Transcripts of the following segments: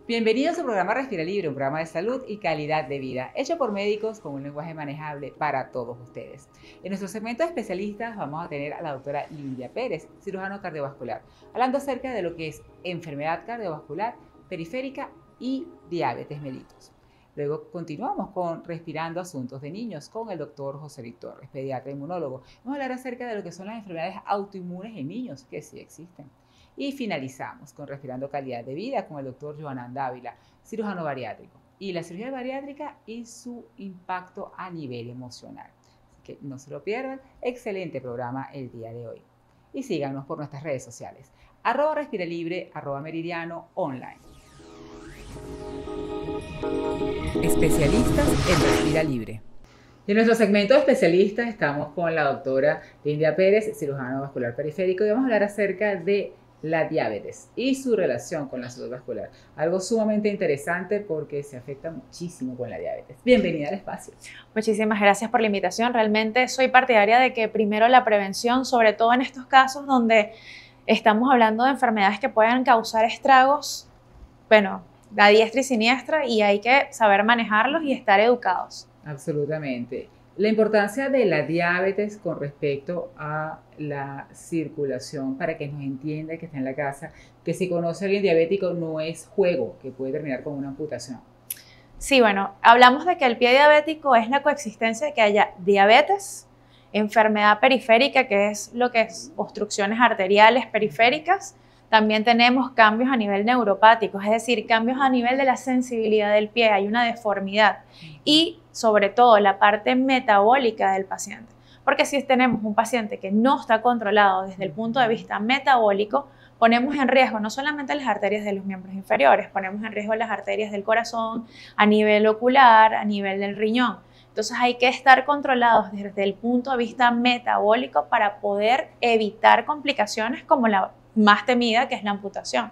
Bienvenidos a su programa Respira Libre, un programa de salud y calidad de vida, hecho por médicos con un lenguaje manejable para todos ustedes. En nuestro segmento de especialistas vamos a tener a la doctora Lindia Pérez, cirujano cardiovascular, hablando acerca de lo que es enfermedad cardiovascular periférica y diabetes mellitus. Luego continuamos con Respirando Asuntos de Niños con el doctor José Víctor Torres, pediatra inmunólogo. Vamos a hablar acerca de lo que son las enfermedades autoinmunes en niños, que sí existen. Y finalizamos con Respirando Calidad de Vida con el doctor Joanán Dávila, cirujano bariátrico, y la cirugía bariátrica y su impacto a nivel emocional. Así que no se lo pierdan, excelente programa el día de hoy. Y síganos por nuestras redes sociales, @respiralibre, @meridiano online. Especialistas en Respira Libre. En nuestro segmento de especialistas estamos con la doctora Lindia Pérez, cirujano vascular periférico, y vamos a hablar acerca de la diabetes y su relación con la salud vascular. Algo sumamente interesante porque se afecta muchísimo con la diabetes. Bienvenida al espacio. Muchísimas gracias por la invitación. Realmente soy partidaria de que primero la prevención, sobre todo en estos casos donde estamos hablando de enfermedades que puedan causar estragos, bueno, a diestra y siniestra, y hay que saber manejarlos y estar educados. Absolutamente. La importancia de la diabetes con respecto a la circulación, para que nos entienda que está en la casa, que si conoce a alguien diabético no es juego, que puede terminar con una amputación. Sí, bueno, hablamos de que el pie diabético es la coexistencia de que haya diabetes, enfermedad periférica, que es lo que es obstrucciones arteriales periféricas. También tenemos cambios a nivel neuropático, es decir, cambios a nivel de la sensibilidad del pie, hay una deformidad. Y sobre todo la parte metabólica del paciente. Porque si tenemos un paciente que no está controlado desde el punto de vista metabólico, ponemos en riesgo no solamente las arterias de los miembros inferiores, ponemos en riesgo las arterias del corazón, a nivel ocular, a nivel del riñón. Entonces hay que estar controlados desde el punto de vista metabólico para poder evitar complicaciones como la más temida, que es la amputación.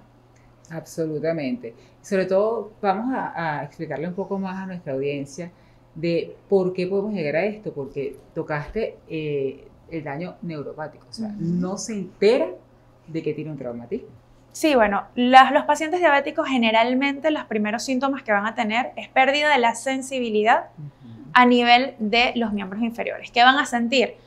Absolutamente. Sobre todo vamos a explicarle un poco más a nuestra audiencia de por qué podemos llegar a esto, porque tocaste el daño neuropático, o sea, no se entera de que tiene un traumatismo. Sí, bueno, los pacientes diabéticos generalmente los primeros síntomas que van a tener es pérdida de la sensibilidad a nivel de los miembros inferiores. ¿Qué van a sentir?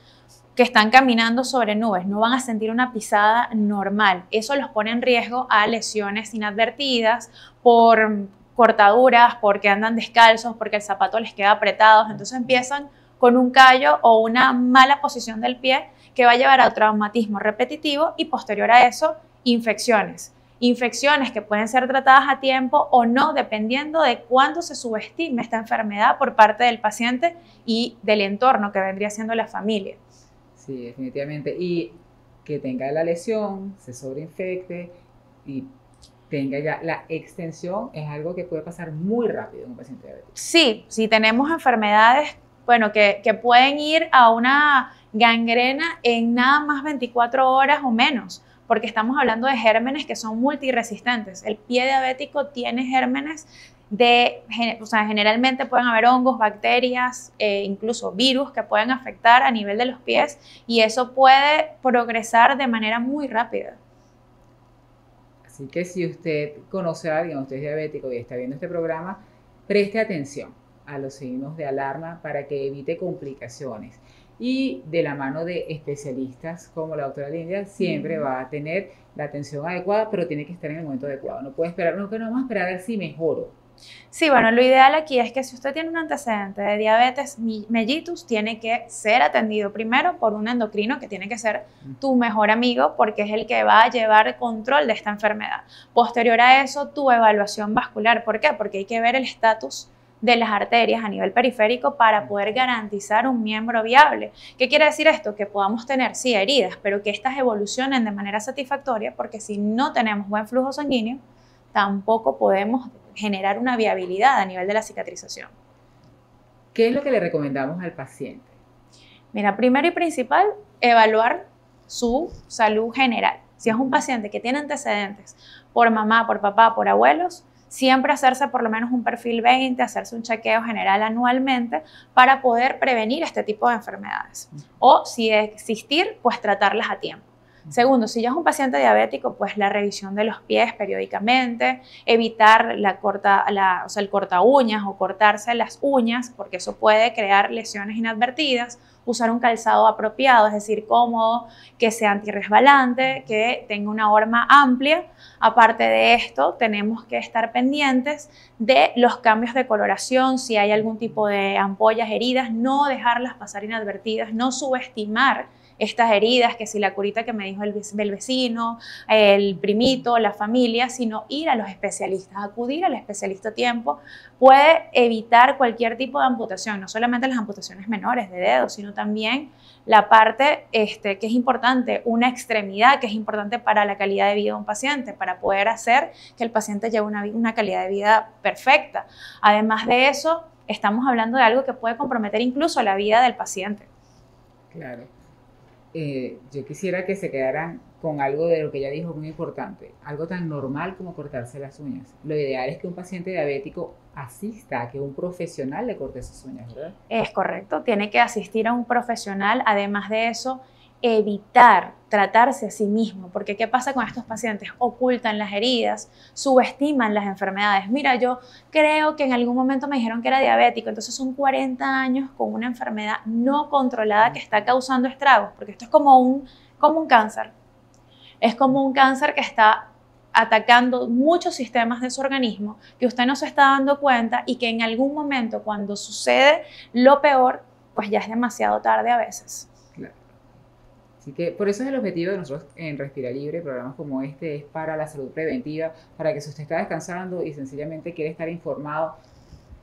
Que están caminando sobre nubes, no van a sentir una pisada normal. Eso los pone en riesgo a lesiones inadvertidas por cortaduras, porque andan descalzos, porque el zapato les queda apretado. Entonces empiezan con un callo o una mala posición del pie que va a llevar a traumatismo repetitivo y posterior a eso, infecciones. Infecciones que pueden ser tratadas a tiempo o no, dependiendo de cuándo se subestime esta enfermedad por parte del paciente y del entorno que vendría siendo la familia. Sí, definitivamente. Y que tenga la lesión, se sobreinfecte y tenga ya la extensión, es algo que puede pasar muy rápido en un paciente diabético. Sí, si tenemos enfermedades, bueno, que pueden ir a una gangrena en nada más 24 horas o menos, porque estamos hablando de gérmenes que son multiresistentes. El pie diabético tiene gérmenes o sea, generalmente pueden haber hongos, bacterias, incluso virus que pueden afectar a nivel de los pies, y eso puede progresar de manera muy rápida. Así que si usted conoce a alguien, usted es diabético y está viendo este programa, preste atención a los signos de alarma para que evite complicaciones. Y de la mano de especialistas como la doctora Lindia, siempre va a tener la atención adecuada, pero tiene que estar en el momento adecuado. No puede esperar, no, que no vamos a esperar a ver si mejoro. Sí, bueno, lo ideal aquí es que si usted tiene un antecedente de diabetes mellitus, tiene que ser atendido primero por un endocrino, que tiene que ser tu mejor amigo, porque es el que va a llevar control de esta enfermedad. Posterior a eso, tu evaluación vascular. ¿Por qué? Porque hay que ver el estatus de las arterias a nivel periférico para poder garantizar un miembro viable. ¿Qué quiere decir esto? Que podamos tener, sí, heridas, pero que estas evolucionen de manera satisfactoria, porque si no tenemos buen flujo sanguíneo, tampoco podemos generar una viabilidad a nivel de la cicatrización. ¿Qué es lo que le recomendamos al paciente? Mira, primero y principal, evaluar su salud general. Si es un paciente que tiene antecedentes por mamá, por papá, por abuelos, siempre hacerse por lo menos un perfil 20, hacerse un chequeo general anualmente para poder prevenir este tipo de enfermedades. O si existir, pues tratarlas a tiempo. Segundo, si ya es un paciente diabético, pues la revisión de los pies periódicamente, evitar o sea, el corta uñas o cortarse las uñas, porque eso puede crear lesiones inadvertidas, usar un calzado apropiado, es decir, cómodo, que sea antirresbalante, que tenga una horma amplia. Aparte de esto, tenemos que estar pendientes de los cambios de coloración, si hay algún tipo de ampollas, heridas, no dejarlas pasar inadvertidas, no subestimar estas heridas, que si la curita que me dijo el vecino, el primito, la familia, sino ir a los especialistas, acudir al especialista a tiempo, puede evitar cualquier tipo de amputación, no solamente las amputaciones menores de dedos, sino también la parte que es importante, una extremidad que es importante para la calidad de vida de un paciente, para poder hacer que el paciente lleve una calidad de vida perfecta. Además de eso, estamos hablando de algo que puede comprometer incluso la vida del paciente. Claro. Yo quisiera que se quedaran con algo de lo que ella dijo muy importante, algo tan normal como cortarse las uñas. Lo ideal es que un paciente diabético asista a que un profesional le corte sus uñas, ¿verdad? Es correcto, tiene que asistir a un profesional. Además de eso, evitar tratarse a sí mismo, porque ¿qué pasa con estos pacientes? Ocultan las heridas, subestiman las enfermedades. Mira, yo creo que en algún momento me dijeron que era diabético, entonces son 40 años con una enfermedad no controlada que está causando estragos, porque esto es como un cáncer. Es como un cáncer que está atacando muchos sistemas de su organismo, que usted no se está dando cuenta y que en algún momento, cuando sucede lo peor, pues ya es demasiado tarde a veces. Claro. Así que por eso es el objetivo de nosotros en Respira Libre, programas como este es para la salud preventiva, para que si usted está descansando y sencillamente quiere estar informado,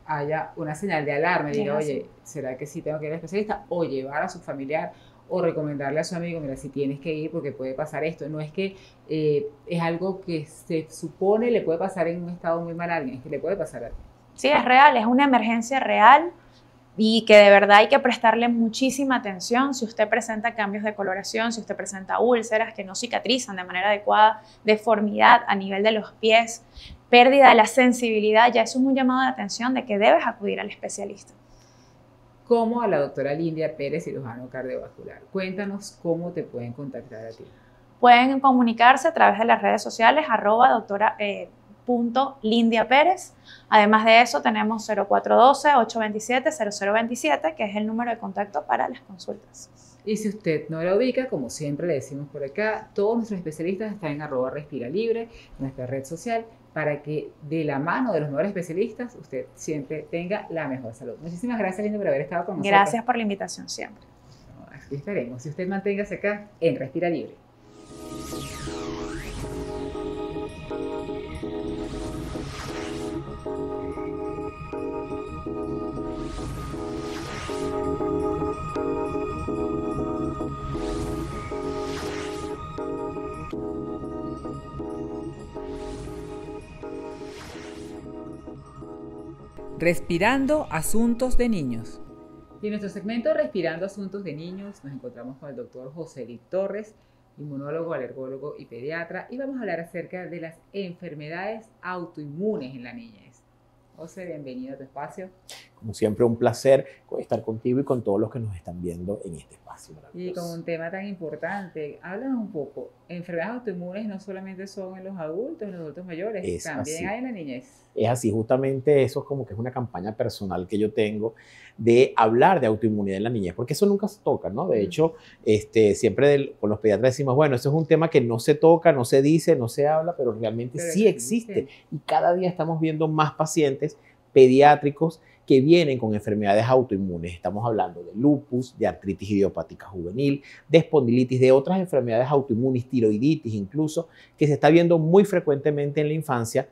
haya una señal de alarma y diga, oye, ¿será que sí tengo que ir al especialista? O llevar a su familiar o recomendarle a su amigo, mira, si tienes que ir porque puede pasar esto. No es que es algo que se supone le puede pasar en un estado muy mal a alguien, es que le puede pasar a alguien. Sí, es real, es una emergencia real y que de verdad hay que prestarle muchísima atención. Si usted presenta cambios de coloración, si usted presenta úlceras que no cicatrizan de manera adecuada, deformidad a nivel de los pies, pérdida de la sensibilidad, ya eso es un llamado de atención de que debes acudir al especialista. Como a la doctora Lindia Pérez, cirujano cardiovascular. Cuéntanos cómo te pueden contactar a ti. Pueden comunicarse a través de las redes sociales, @doctora.Lindia Pérez. Además de eso, tenemos 0412-827-0027, que es el número de contacto para las consultas. Y si usted no la ubica, como siempre le decimos por acá, todos nuestros especialistas están en @respiralibre, nuestra red social, para que de la mano de los mejores especialistas usted siempre tenga la mejor salud. Muchísimas gracias, Linda, por haber estado con nosotros. Gracias por la invitación siempre. Aquí estaremos. Si usted manténgase acá en Respira Libre. Respirando Asuntos de Niños. Y en nuestro segmento Respirando Asuntos de Niños nos encontramos con el doctor José Eli Torres, inmunólogo, alergólogo y pediatra, y vamos a hablar acerca de las enfermedades autoinmunes en la niñez. José, bienvenido a tu espacio. Como siempre, un placer estar contigo y con todos los que nos están viendo en este espacio. Y con un tema tan importante, háblanos un poco. Enfermedades autoinmunes no solamente son en los adultos mayores, también hay en la niñez. Es así, justamente eso es como que es una campaña personal que yo tengo de hablar de autoinmunidad en la niñez, porque eso nunca se toca, ¿no? De hecho, siempre con los pediatras decimos, bueno, eso es un tema que no se toca, no se dice, no se habla, pero realmente sí existe. Y cada día estamos viendo más pacientes pediátricos que vienen con enfermedades autoinmunes. Estamos hablando de lupus, de artritis idiopática juvenil, de espondilitis, de otras enfermedades autoinmunes, tiroiditis incluso, que se está viendo muy frecuentemente en la infancia.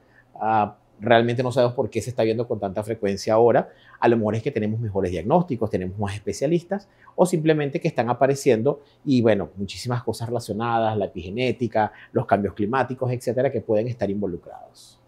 Realmente no sabemos por qué se está viendo con tanta frecuencia ahora. A lo mejor es que tenemos mejores diagnósticos, tenemos más especialistas o simplemente que están apareciendo y bueno, muchísimas cosas relacionadas, la epigenética, los cambios climáticos, etcétera, que pueden estar involucrados.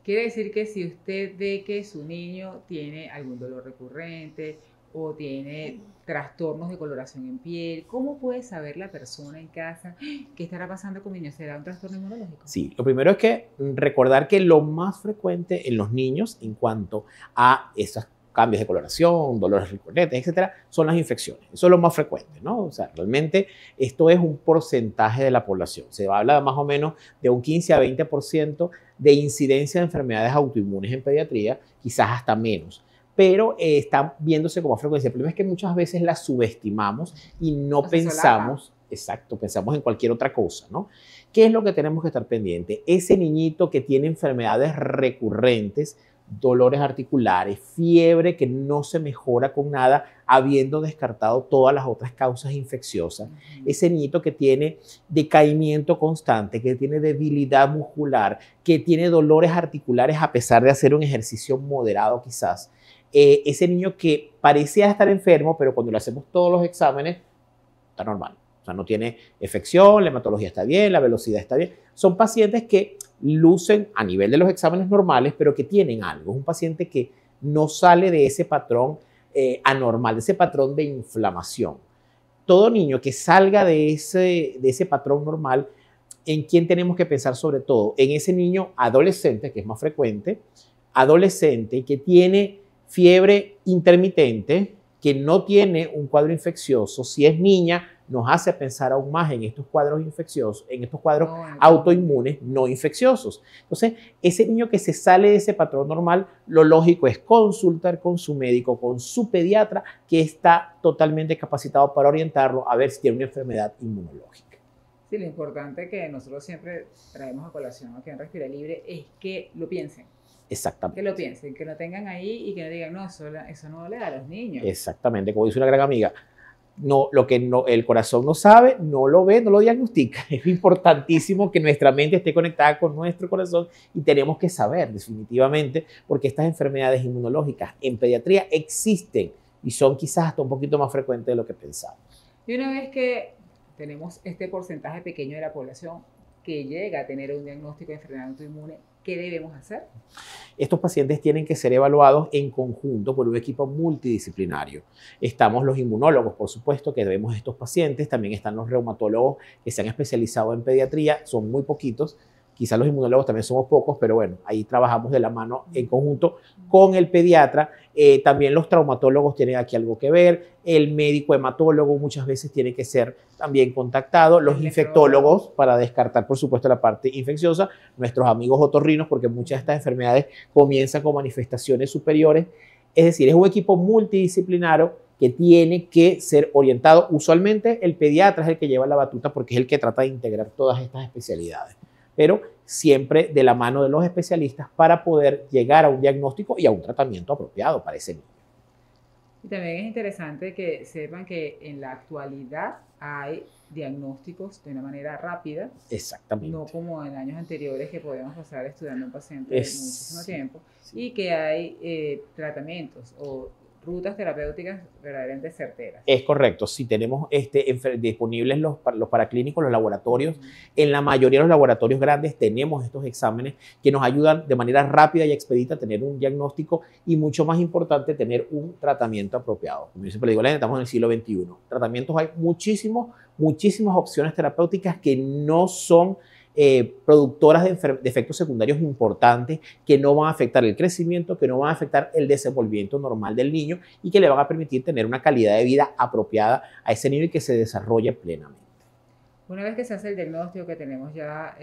Quiere decir que si usted ve que su niño tiene algún dolor recurrente o tiene trastornos de coloración en piel, ¿cómo puede saber la persona en casa qué estará pasando con mi niño? ¿Será un trastorno inmunológico? Sí, lo primero es que recordar que lo más frecuente en los niños en cuanto a esas cambios de coloración, dolores recurrentes, etcétera, son las infecciones. Eso es lo más frecuente, ¿no? O sea, realmente esto es un porcentaje de la población. Se habla de más o menos de un 15 a 20% de incidencia de enfermedades autoinmunes en pediatría, quizás hasta menos. Pero está viéndose como frecuencia. El problema es que muchas veces la subestimamos y no pensamos, exacto, pensamos en cualquier otra cosa, ¿no? ¿Qué es lo que tenemos que estar pendiente? Ese niñito que tiene enfermedades recurrentes, dolores articulares, fiebre que no se mejora con nada, habiendo descartado todas las otras causas infecciosas. Ese niñito que tiene decaimiento constante, que tiene debilidad muscular, que tiene dolores articulares a pesar de hacer un ejercicio moderado quizás. Ese niño que parecía estar enfermo, pero cuando le hacemos todos los exámenes, está normal. O sea, no tiene infección, la hematología está bien, la velocidad está bien. Son pacientes que lucen a nivel de los exámenes normales, pero que tienen algo. Es un paciente que no sale de ese patrón anormal, de ese patrón de inflamación. Todo niño que salga de ese patrón normal, ¿en quién tenemos que pensar sobre todo? En ese niño adolescente, que es más frecuente, adolescente que tiene fiebre intermitente, que no tiene un cuadro infeccioso. Si es niña, nos hace pensar aún más en estos cuadros infecciosos, en estos cuadros autoinmunes no infecciosos. Entonces, ese niño que se sale de ese patrón normal, lo lógico es consultar con su médico, con su pediatra, que está totalmente capacitado para orientarlo a ver si tiene una enfermedad inmunológica. Sí, lo importante que nosotros siempre traemos a colación aquí en Respira Libre es que lo piensen. Exactamente. Que lo piensen, que lo tengan ahí y que no digan, no, eso no le da a los niños. Exactamente, como dice una gran amiga, no, lo que no, el corazón no sabe, no lo ve, no lo diagnostica. Es importantísimo que nuestra mente esté conectada con nuestro corazón y tenemos que saber definitivamente porque estas enfermedades inmunológicas en pediatría existen y son quizás hasta un poquito más frecuentes de lo que pensamos. Y una vez que tenemos este porcentaje pequeño de la población que llega a tener un diagnóstico de enfermedad autoinmune, ¿qué debemos hacer? Estos pacientes tienen que ser evaluados en conjunto por un equipo multidisciplinario. Estamos los inmunólogos, por supuesto, que vemos estos pacientes. También están los reumatólogos que se han especializado en pediatría. Son muy poquitos. Quizás los inmunólogos también somos pocos, pero bueno, ahí trabajamos de la mano en conjunto con el pediatra. También los traumatólogos tienen aquí algo que ver. El médico hematólogo muchas veces tiene que ser también contactado. Los infectólogos para descartar, por supuesto, la parte infecciosa. Nuestros amigos otorrinos, porque muchas de estas enfermedades comienzan con manifestaciones superiores. Es decir, es un equipo multidisciplinario que tiene que ser orientado. Usualmente el pediatra es el que lleva la batuta porque es el que trata de integrar todas estas especialidades, pero siempre de la mano de los especialistas para poder llegar a un diagnóstico y a un tratamiento apropiado para ese niño. Y también es interesante que sepan que en la actualidad hay diagnósticos de una manera rápida. Exactamente. No como en años anteriores que podíamos pasar estudiando un paciente muchísimo tiempo. Sí. Y que hay tratamientos o rutas terapéuticas verdaderamente certeras. Es correcto. Si tenemos disponibles los paraclínicos, los laboratorios, en la mayoría de los laboratorios grandes tenemos estos exámenes que nos ayudan de manera rápida y expedita a tener un diagnóstico y mucho más importante, tener un tratamiento apropiado. Como yo siempre digo, estamos en el siglo XXI. Tratamientos hay muchísimas opciones terapéuticas que no son productoras de efectos secundarios importantes que no van a afectar el crecimiento, que no van a afectar el desenvolvimiento normal del niño y que le van a permitir tener una calidad de vida apropiada a ese niño y que se desarrolle plenamente. Una vez que se hace el diagnóstico, que tenemos ya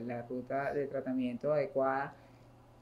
la ruta de tratamiento adecuada,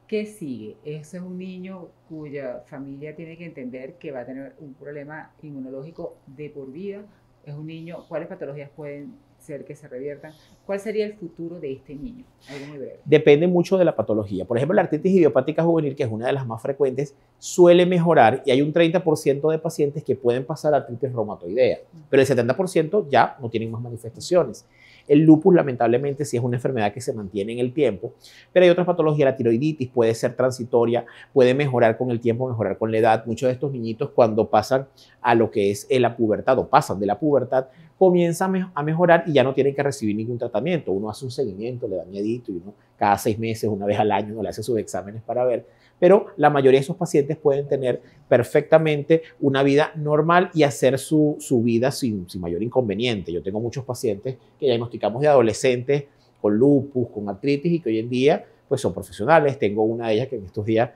¿qué sigue? Ese es un niño cuya familia tiene que entender que va a tener un problema inmunológico de por vida. Es un niño, ¿cuáles patologías pueden ser que se reviertan? ¿Cuál sería el futuro de este niño? Algo muy breve. Depende mucho de la patología. Por ejemplo, la artritis idiopática juvenil, que es una de las más frecuentes, suele mejorar y hay un 30% de pacientes que pueden pasar a artritis reumatoidea, pero el 70% ya no tienen más manifestaciones. El lupus, lamentablemente, sí es una enfermedad que se mantiene en el tiempo, pero hay otras patologías. La tiroiditis puede ser transitoria, puede mejorar con el tiempo, mejorar con la edad. Muchos de estos niñitos, cuando pasan a lo que es la pubertad o pasan de la pubertad, comienzan a mejorar y ya no tienen que recibir ningún tratamiento. Uno hace un seguimiento, le da miedito y uno cada 6 meses, una vez al año, uno le hace sus exámenes para ver. Pero la mayoría de esos pacientes pueden tener perfectamente una vida normal y hacer su vida sin mayor inconveniente. Yo tengo muchos pacientes que diagnosticamos de adolescentes con lupus, con artritis y que hoy en día pues son profesionales. Tengo una de ellas que en estos días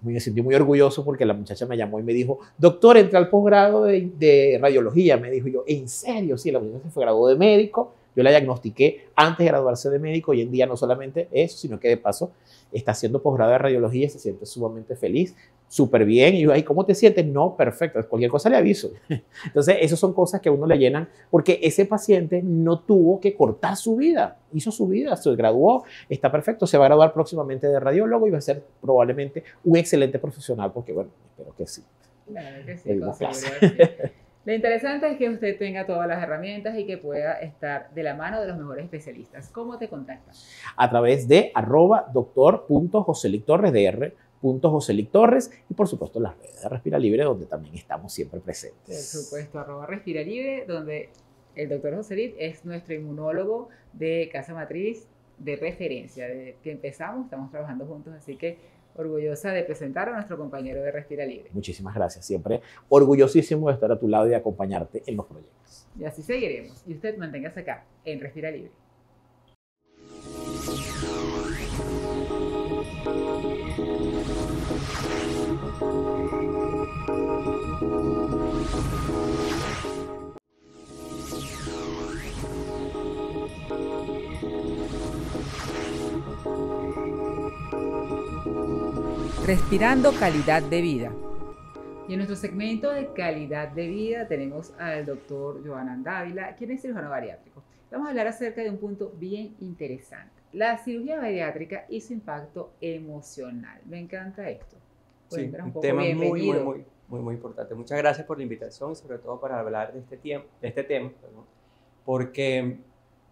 me sentí muy orgulloso porque la muchacha me llamó y me dijo, doctor, entré al posgrado de radiología. Me dijo yo, ¿en serio? Sí, la muchacha se fue, graduó de médico. Yo la diagnostiqué antes de graduarse de médico. Hoy en día no solamente eso, sino que de paso está haciendo posgrado de radiología y se siente sumamente feliz, súper bien. Y yo, ay, ¿cómo te sientes? No, perfecto. Cualquier cosa le aviso. Entonces, esas son cosas que a uno le llenan porque ese paciente no tuvo que cortar su vida. Hizo su vida, se graduó, está perfecto. Se va a graduar próximamente de radiólogo y va a ser probablemente un excelente profesional porque, bueno, espero que sí. Claro que sí, con seguridad. Lo interesante es que usted tenga todas las herramientas y que pueda estar de la mano de los mejores especialistas. ¿Cómo te contactas? A través de @doctor.joselictorres, Joselictorres, y por supuesto las redes de Respira Libre, donde también estamos siempre presentes. Por supuesto, @Respira Libre, donde el doctor Joselit es nuestro inmunólogo de Casa Matriz de referencia. Desde que empezamos, estamos trabajando juntos, así que orgullosa de presentar a nuestro compañero de Respira Libre. Muchísimas gracias, siempre orgullosísimo de estar a tu lado y de acompañarte en los proyectos. Y así seguiremos. Y usted manténgase acá, en Respira Libre. Respirando calidad de vida. Y en nuestro segmento de calidad de vida tenemos al doctor Johanan Dávila, quien es cirujano bariátrico. Vamos a hablar acerca de un punto bien interesante. La cirugía bariátrica y su impacto emocional. Me encanta esto. Sí, un tema muy importante. Muchas gracias por la invitación y sobre todo para hablar de este tema, porque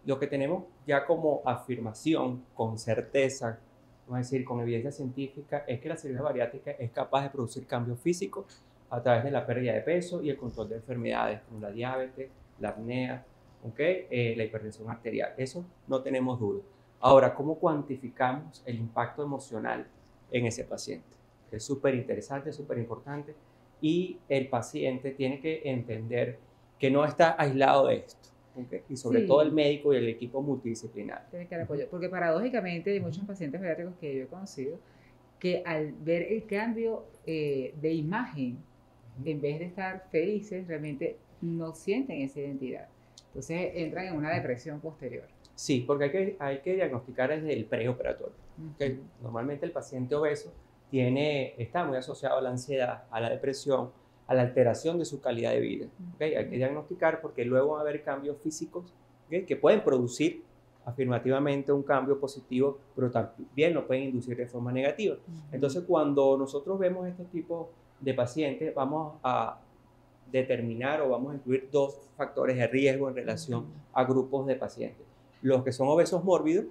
lo que tenemos ya como afirmación, con certeza, vamos a decir, con evidencia científica, es que la cirugía bariátrica es capaz de producir cambios físicos a través de la pérdida de peso y el control de enfermedades como la diabetes, la apnea, la hipertensión arterial. Eso no tenemos duda. Ahora, ¿cómo cuantificamos el impacto emocional en ese paciente? Es súper interesante, súper importante, y el paciente tiene que entender que no está aislado de esto. Y sobre todo el médico y el equipo multidisciplinario. Tiene que dar apoyo, porque paradójicamente hay muchos pacientes bariátricos que yo he conocido que al ver el cambio de imagen, en vez de estar felices, realmente no sienten esa identidad. Entonces entran en una depresión posterior. Sí, porque hay que diagnosticar desde el preoperatorio. Normalmente el paciente obeso está muy asociado a la ansiedad, a la depresión, a la alteración de su calidad de vida. Hay que diagnosticar porque luego va a haber cambios físicos que pueden producir afirmativamente un cambio positivo, pero también lo pueden inducir de forma negativa. Entonces, cuando nosotros vemos este tipo de pacientes, vamos a determinar o vamos a incluir dos factores de riesgo en relación a grupos de pacientes. Los que son obesos mórbidos,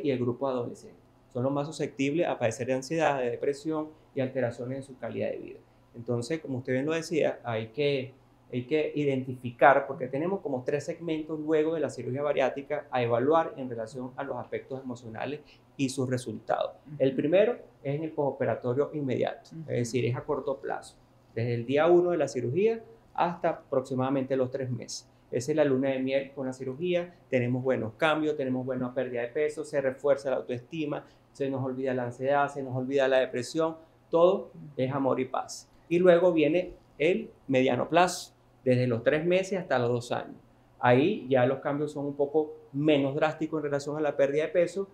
y el grupo de adolescentes. Son los más susceptibles a padecer de ansiedad, de depresión y alteraciones en su calidad de vida. Entonces, como usted bien lo decía, hay que identificar, porque tenemos como 3 segmentos luego de la cirugía bariátrica a evaluar en relación a los aspectos emocionales y sus resultados. El primero es en el postoperatorio inmediato, es decir, es a corto plazo, desde el día 1 de la cirugía hasta aproximadamente los 3 meses. Esa es la luna de miel con la cirugía, tenemos buenos cambios, tenemos buena pérdida de peso, se refuerza la autoestima, se nos olvida la ansiedad, se nos olvida la depresión, todo es amor y paz. Y luego viene el mediano plazo, desde los 3 meses hasta los 2 años. Ahí ya los cambios son un poco menos drásticos en relación a la pérdida de peso.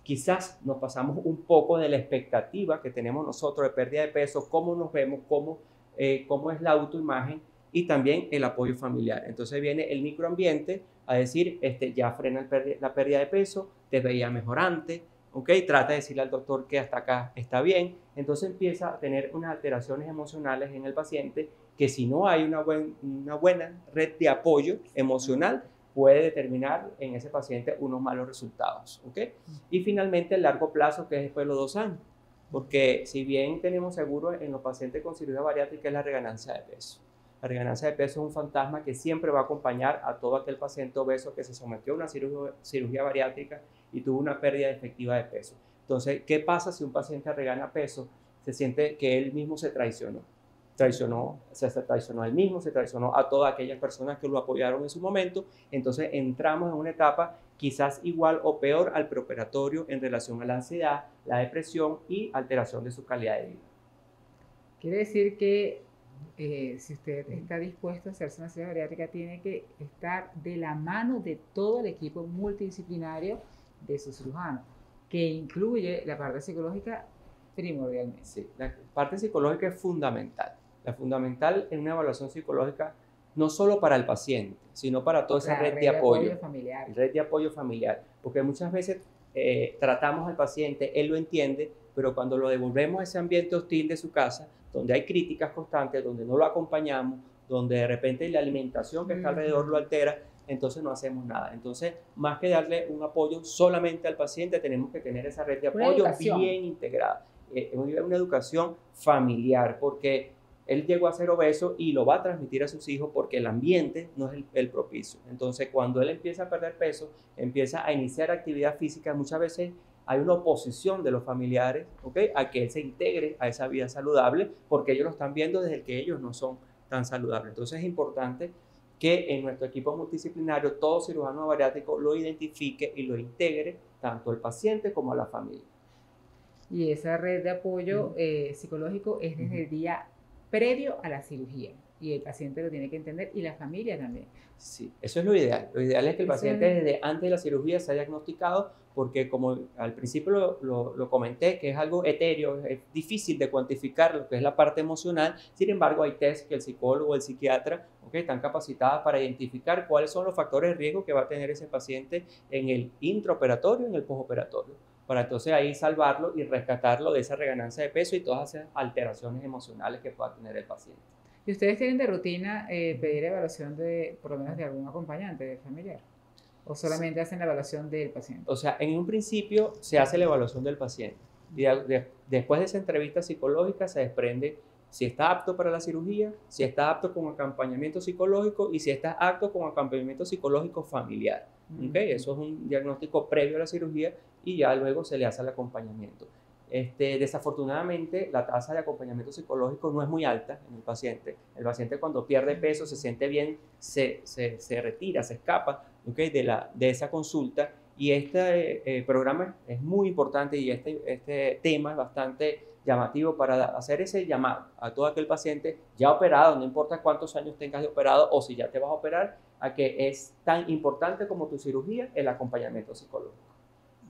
Quizás nos pasamos un poco de la expectativa que tenemos nosotros de pérdida de peso, cómo nos vemos, cómo es la autoimagen y también el apoyo familiar. Entonces viene el microambiente a decir, ya frena la pérdida de peso, te veía mejorante, trata de decirle al doctor que hasta acá está bien. Entonces empieza a tener unas alteraciones emocionales en el paciente que si no hay una buena red de apoyo emocional puede determinar en ese paciente unos malos resultados. Y finalmente el largo plazo, que es después de los 2 años, porque si bien tenemos seguro en los pacientes con cirugía bariátrica es la reganancia de peso. La reganancia de peso es un fantasma que siempre va a acompañar a todo aquel paciente obeso que se sometió a una cirugía bariátrica y tuvo una pérdida efectiva de peso. Entonces, ¿qué pasa si un paciente regana peso? Se siente que él mismo se traicionó. Se traicionó a él mismo, se traicionó a todas aquellas personas que lo apoyaron en su momento. Entonces, entramos en una etapa quizás igual o peor al preoperatorio en relación a la ansiedad, la depresión y alteración de su calidad de vida. Quiere decir que si usted está dispuesto a hacerse una cirugía bariátrica, tiene que estar de la mano de todo el equipo multidisciplinario de su cirujano, que incluye la parte psicológica primordialmente. Sí, la parte psicológica es fundamental. La fundamental en una evaluación psicológica, no solo para el paciente, sino para toda esa red de apoyo familiar. Red de apoyo familiar. Porque muchas veces tratamos al paciente, él lo entiende, pero cuando lo devolvemos a ese ambiente hostil de su casa, donde hay críticas constantes, donde no lo acompañamos, donde de repente la alimentación que está alrededor lo altera, entonces no hacemos nada. Entonces, más que darle un apoyo solamente al paciente, tenemos que tener esa red de apoyo bien integrada. Una educación familiar, porque él llegó a ser obeso y lo va a transmitir a sus hijos porque el ambiente no es el propicio. Entonces, cuando él empieza a perder peso, empieza a iniciar actividad física, muchas veces hay una oposición de los familiares, ¿okay?, a que él se integre a esa vida saludable, porque ellos lo están viendo desde que ellos no son tan saludables. Entonces, es importante que en nuestro equipo multidisciplinario todo cirujano bariátrico lo identifique y lo integre tanto el paciente como a la familia. Y esa red de apoyo psicológico es desde el día previo a la cirugía, y el paciente lo tiene que entender, y la familia también. Sí, eso es lo ideal. Lo ideal es que el paciente desde antes de la cirugía se haya diagnosticado, porque como al principio lo comenté, que es algo etéreo, es difícil de cuantificar lo que es la parte emocional. Sin embargo, hay test que el psicólogo o el psiquiatra están capacitados para identificar cuáles son los factores de riesgo que va a tener ese paciente en el intraoperatorio y en el postoperatorio, para entonces ahí salvarlo y rescatarlo de esa reganancia de peso y todas esas alteraciones emocionales que pueda tener el paciente. ¿Y ustedes tienen de rutina pedir evaluación por lo menos de algún acompañante familiar? ¿O solamente hacen la evaluación del paciente? O sea, en un principio se hace la evaluación del paciente. Y después de esa entrevista psicológica se desprende si está apto para la cirugía, si está apto con acompañamiento psicológico y si está apto con acompañamiento psicológico familiar. ¿Okay? Eso es un diagnóstico previo a la cirugía y ya luego se le hace el acompañamiento. Desafortunadamente, la tasa de acompañamiento psicológico no es muy alta en el paciente. El paciente, cuando pierde peso, se siente bien, se retira, se escapa, ¿okay?, de esa consulta. Y este programa es muy importante, y este tema es bastante llamativo para hacer ese llamado a todo aquel paciente ya operado, no importa cuántos años tengas de operado o si ya te vas a operar, a que es tan importante como tu cirugía el acompañamiento psicológico.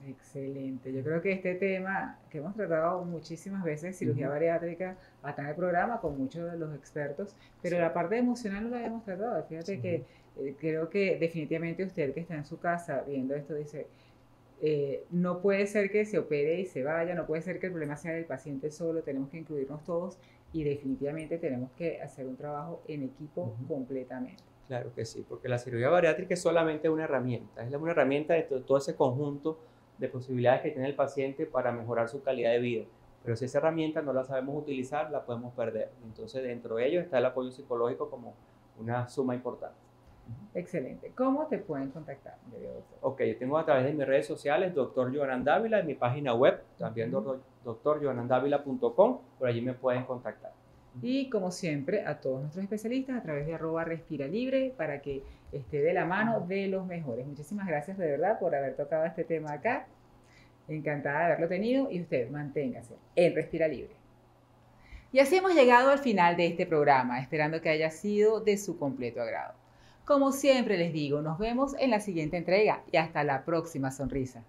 Excelente. Yo creo que este tema que hemos tratado muchísimas veces, cirugía bariátrica, hasta en el programa con muchos de los expertos, pero la parte emocional no la habíamos tratado. Fíjate que creo que definitivamente usted que está en su casa viendo esto dice, no puede ser que se opere y se vaya, no puede ser que el problema sea del paciente solo, tenemos que incluirnos todos y definitivamente tenemos que hacer un trabajo en equipo completamente. Claro que sí, porque la cirugía bariátrica es solamente una herramienta, es una herramienta de todo ese conjunto de posibilidades que tiene el paciente para mejorar su calidad de vida. Pero si esa herramienta no la sabemos utilizar, la podemos perder. Entonces, dentro de ello está el apoyo psicológico como una suma importante. Excelente. ¿Cómo te pueden contactar? Ok, yo tengo a través de mis redes sociales, Dr. Johanan Dávila, en mi página web, también drjohanandavila.com, por allí me pueden contactar. Y como siempre, a todos nuestros especialistas a través de @respiralibre para que esté de la mano de los mejores. Muchísimas gracias de verdad por haber tocado este tema acá. Encantada de haberlo tenido y usted manténgase en Respira Libre. Y así hemos llegado al final de este programa, esperando que haya sido de su completo agrado. Como siempre les digo, nos vemos en la siguiente entrega y hasta la próxima sonrisa.